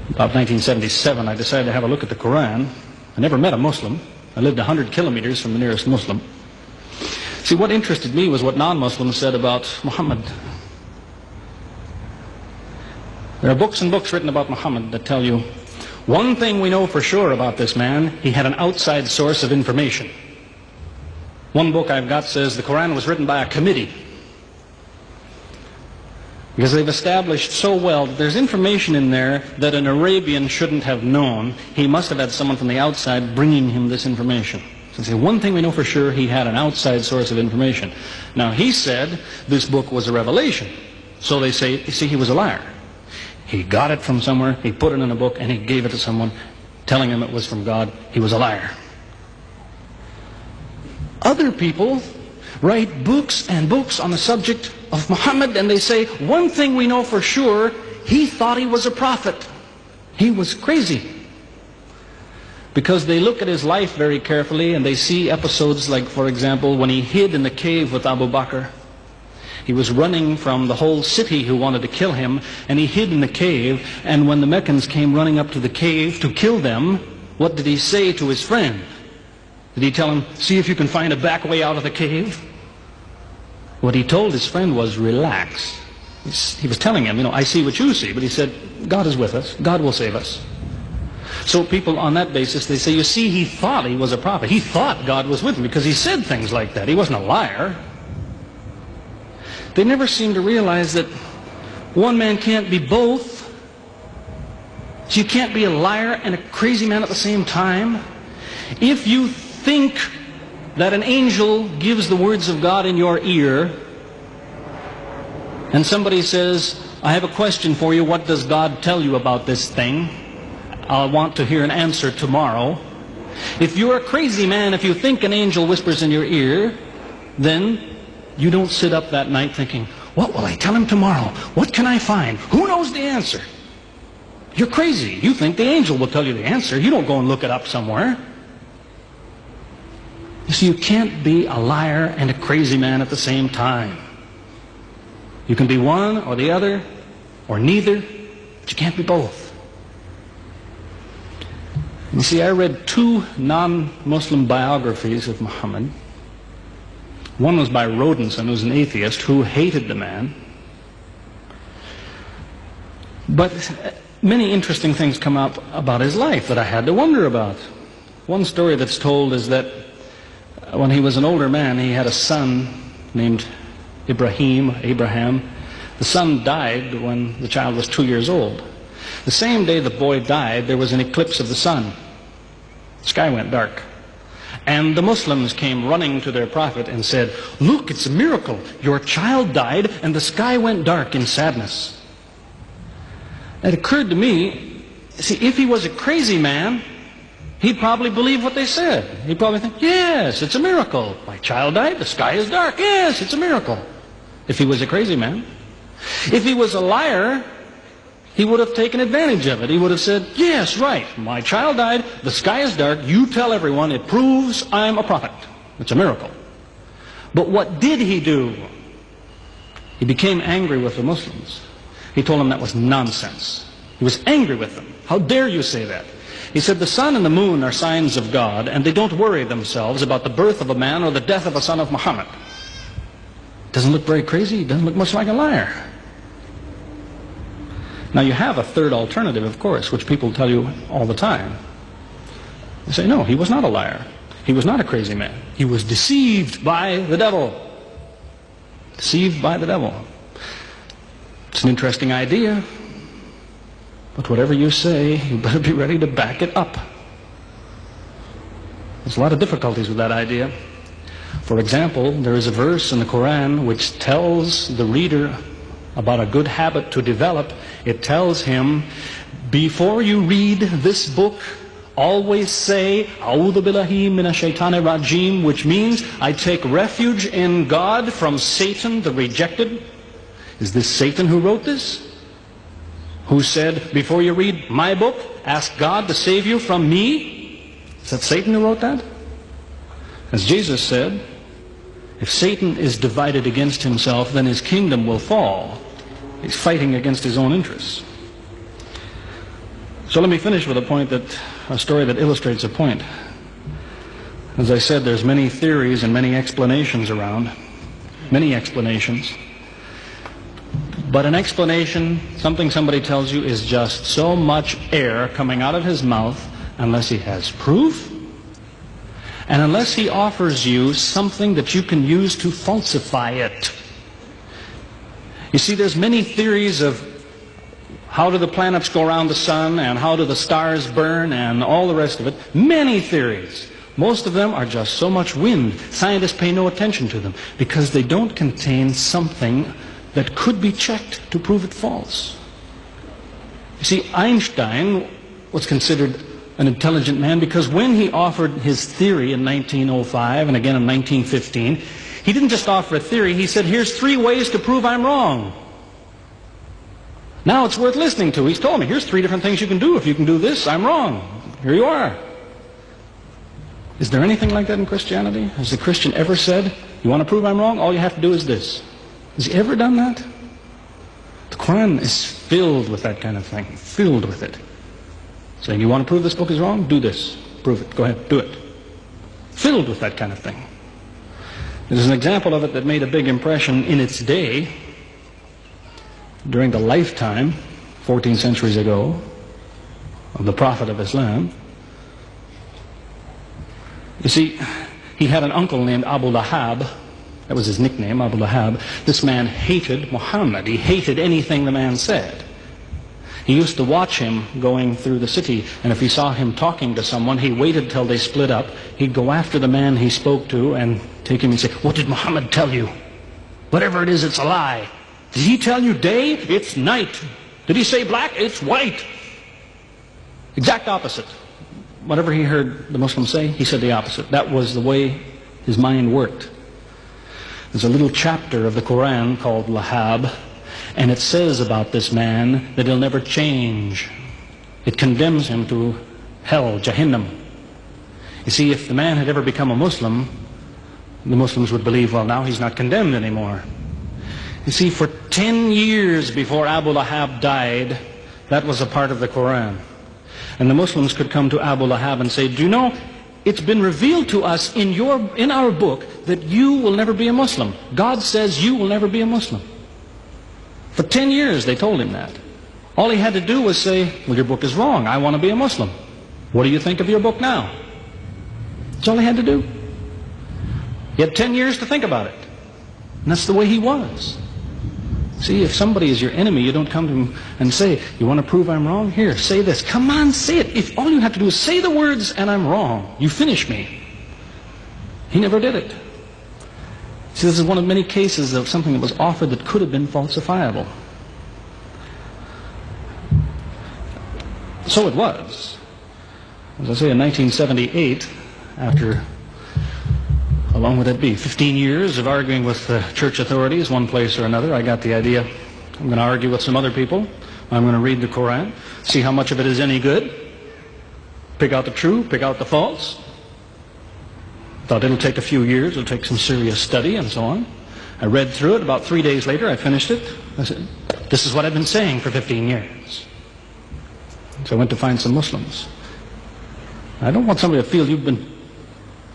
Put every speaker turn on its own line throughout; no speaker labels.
About 1977, I decided to have a look at the Quran. I never met a Muslim. I lived 100 kilometers from the nearest Muslim. See, what interested me was what non-Muslims said about Muhammad. There are books and books written about Muhammad that tell you, one thing we know for sure about this man, he had an outside source of information. One book I've got says the Quran was written by a committee, because they've established so well that there's information in there that an Arabian shouldn't have known. He must have had someone from the outside bringing him this information. So they say, one thing we know for sure, he had an outside source of information. Now, he said this book was a revelation. So they say, you see, he was a liar. He got it from somewhere, he put it in a book, and he gave it to someone, telling him it was from God. He was a liar. Other people write books and books on the subject of Muhammad, and they say, one thing we know for sure, he thought he was a prophet. He was crazy. Because they look at his life very carefully, and they see episodes like, for example, when he hid in the cave with Abu Bakr. He was running from the whole city who wanted to kill him, and he hid in the cave, and when the Meccans came running up to the cave to kill them, what did he say to his friend? Did he tell him, see if you can find a back way out of the cave? What he told his friend was, relax. He was telling him, I see what you see, but he said, God is with us. God will save us. So people on that basis, they say, you see, he thought he was a prophet. He thought God was with him because he said things like that. He wasn't a liar. They never seem to realize that one man can't be both. So you can't be a liar and a crazy man at the same time. If you think that an angel gives the words of God in your ear, and somebody says, I have a question for you, what does God tell you about this thing? I want to hear an answer tomorrow. If you're a crazy man, if you think an angel whispers in your ear, then you don't sit up that night thinking, what will I tell him tomorrow? What can I find? Who knows the answer? You're crazy. You think the angel will tell you the answer. You don't go and look it up somewhere. You see, you can't be a liar and a crazy man at the same time. You can be one or the other, or neither, but you can't be both. You see, I read two non-Muslim biographies of Muhammad. One was by Rodenson, who's an atheist, who hated the man. But many interesting things come up about his life that I had to wonder about. One story that's told is that when he was an older man, he had a son named Abraham. The son died when the child was 2 years old. The same day the boy died, there was an eclipse of the sun. The sky went dark. And the Muslims came running to their prophet and said, look, it's a miracle. Your child died and the sky went dark in sadness. It occurred to me, see, if he was a crazy man, he'd probably believe what they said. He'd probably think, yes, it's a miracle. My child died, the sky is dark. Yes, it's a miracle. If he was a crazy man. If he was a liar, he would have taken advantage of it. He would have said, yes, right, my child died, the sky is dark, you tell everyone, it proves I'm a prophet. It's a miracle. But what did he do? He became angry with the Muslims. He told them that was nonsense. He was angry with them. How dare you say that? He said, the sun and the moon are signs of God, and they don't worry themselves about the birth of a man or the death of a son of Muhammad. Doesn't look very crazy. Doesn't look much like a liar. Now you have a third alternative, of course, which people tell you all the time. They say, no, he was not a liar. He was not a crazy man. He was deceived by the devil. Deceived by the devil. It's an interesting idea. But whatever you say, you better be ready to back it up. There's a lot of difficulties with that idea. For example, there is a verse in the Quran which tells the reader about a good habit to develop. It tells him, before you read this book, always say, A'udhu billahi minash shaitani rajim, which means, I take refuge in God from Satan the rejected. Is this Satan who wrote this? Who said, before you read my book, ask God to save you from me? Is that Satan who wrote that? As Jesus said, if Satan is divided against himself, then his kingdom will fall. He's fighting against his own interests. So let me finish with a story that illustrates a point. As I said, there's many theories and many explanations around. Many explanations. But an explanation, something somebody tells you, is just so much air coming out of his mouth unless he has proof and unless he offers you something that you can use to falsify it. You see, there's many theories of how do the planets go around the sun and how do the stars burn and all the rest of it. Many theories. Most of them are just so much wind. Scientists pay no attention to them because they don't contain something that could be checked to prove it false. You see, Einstein was considered an intelligent man because when he offered his theory in 1905 and again in 1915, he didn't just offer a theory, he said, here's 3 ways to prove I'm wrong. Now it's worth listening to. He's told me, here's 3 different things you can do. If you can do this, I'm wrong. Here you are. Is there anything like that in Christianity? Has the Christian ever said, you want to prove I'm wrong? All you have to do is this. Has he ever done that? The Quran is filled with that kind of thing. Filled with it. Saying, you want to prove this book is wrong? Do this. Prove it. Go ahead. Do it. Filled with that kind of thing. There's an example of it that made a big impression in its day, during the lifetime, 14 centuries ago, of the Prophet of Islam. You see, he had an uncle named Abu Lahab. That was his nickname, Abu Lahab. This man hated Muhammad. He hated anything the man said. He used to watch him going through the city, and if he saw him talking to someone, he waited till they split up. He'd go after the man he spoke to and take him and say, what did Muhammad tell you? Whatever it is, it's a lie. Did he tell you day? It's night. Did he say black? It's white. Exact opposite. Whatever he heard the Muslims say, he said the opposite. That was the way his mind worked. There's a little chapter of the Quran called Lahab, and it says about this man that he'll never change. It condemns him to hell, Jahannam. You see, if the man had ever become a Muslim, the Muslims would believe, well, now he's not condemned anymore. You see, for 10 years before Abu Lahab died, that was a part of the Quran. And the Muslims could come to Abu Lahab and say, do you know, it's been revealed to us in our book that you will never be a Muslim. God says you will never be a Muslim. For 10 years they told him that. All he had to do was say, well, your book is wrong. I want to be a Muslim. What do you think of your book now? That's all he had to do. He had 10 years to think about it. And that's the way he was. See, if somebody is your enemy, you don't come to him and say, you want to prove I'm wrong? Here, say this. Come on, say it. If all you have to do is say the words and I'm wrong, you finish me. He never did it. See, this is one of many cases of something that was offered that could have been falsifiable. So it was. As I say, in 1978, after, how long would that be? 15 years of arguing with the church authorities, one place or another, I got the idea. I'm going to argue with some other people. I'm going to read the Quran, see how much of it is any good, pick out the true, pick out the false. Thought it'll take a few years, it'll take some serious study and so on. I read through it. About 3 days later, I finished it. I said, this is what I've been saying for 15 years. So I went to find some Muslims. I don't want somebody to feel you've been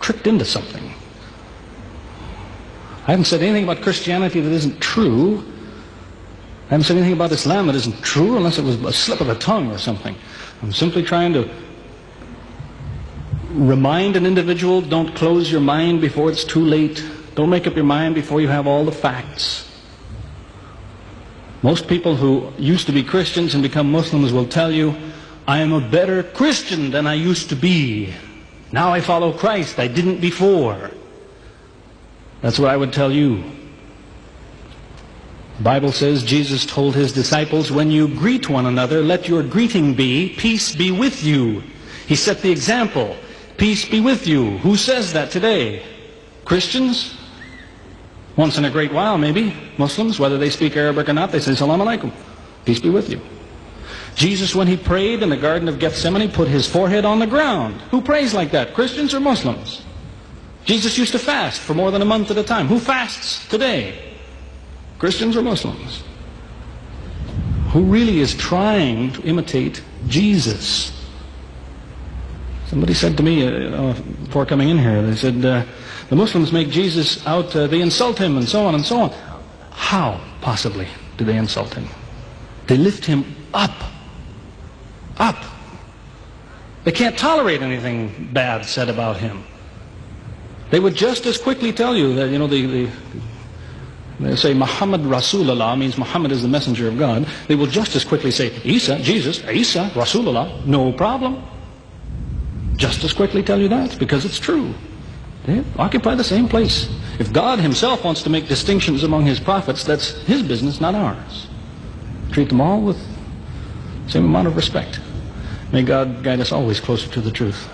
tricked into something. I haven't said anything about Christianity that isn't true. I haven't said anything about Islam that isn't true unless it was a slip of the tongue or something. I'm simply trying to remind an individual, don't close your mind before it's too late. Don't make up your mind before you have all the facts. Most people who used to be Christians and become Muslims will tell you, I am a better Christian than I used to be. Now I follow Christ. I didn't before. That's what I would tell you. The Bible says Jesus told his disciples, when you greet one another, let your greeting be, peace be with you. He set the example. Peace be with you. Who says that today? Christians? Once in a great while, maybe. Muslims, whether they speak Arabic or not, they say, Salaam alaikum. Peace be with you. Jesus, when he prayed in the Garden of Gethsemane, put his forehead on the ground. Who prays like that? Christians or Muslims? Jesus used to fast for more than a month at a time. Who fasts today? Christians or Muslims? who really is trying to imitate Jesus. Somebody said to me before coming in here, they said, the Muslims make Jesus out, they insult him and so on and so on. How, possibly, do they insult him? They lift him up. Up. They can't tolerate anything bad said about him. They would just as quickly tell you that, they say Muhammad Rasulullah means Muhammad is the messenger of God. They will just as quickly say Isa, Jesus, Isa, Rasulullah, no problem. Just as quickly tell you that, because it's true. They occupy the same place. If God himself wants to make distinctions among his prophets, that's his business, not ours. Treat them all with the same amount of respect. May God guide us always closer to the truth.